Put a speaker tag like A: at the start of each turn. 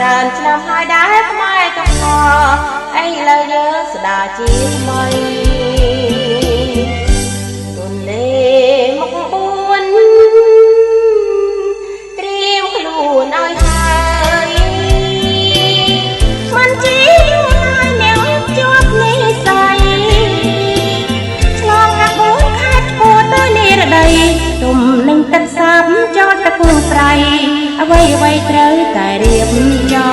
A: ច្រើនឆ្នាំហើយដែរខ្មែរកំណអីលើយើងស្ដាជាថ្មីទុនលេមកបួនត្រៀមខ្លួនឲ្យហើយមិនជីយូរហើយអ្នកជាប់និស័យឆ្លងកាត់បួនខែឈួរទៅនិរដីទុំនឹងទឹកសាប់ចោតតពូស្រ័យអ្វីត្រូវតែរៀបចំ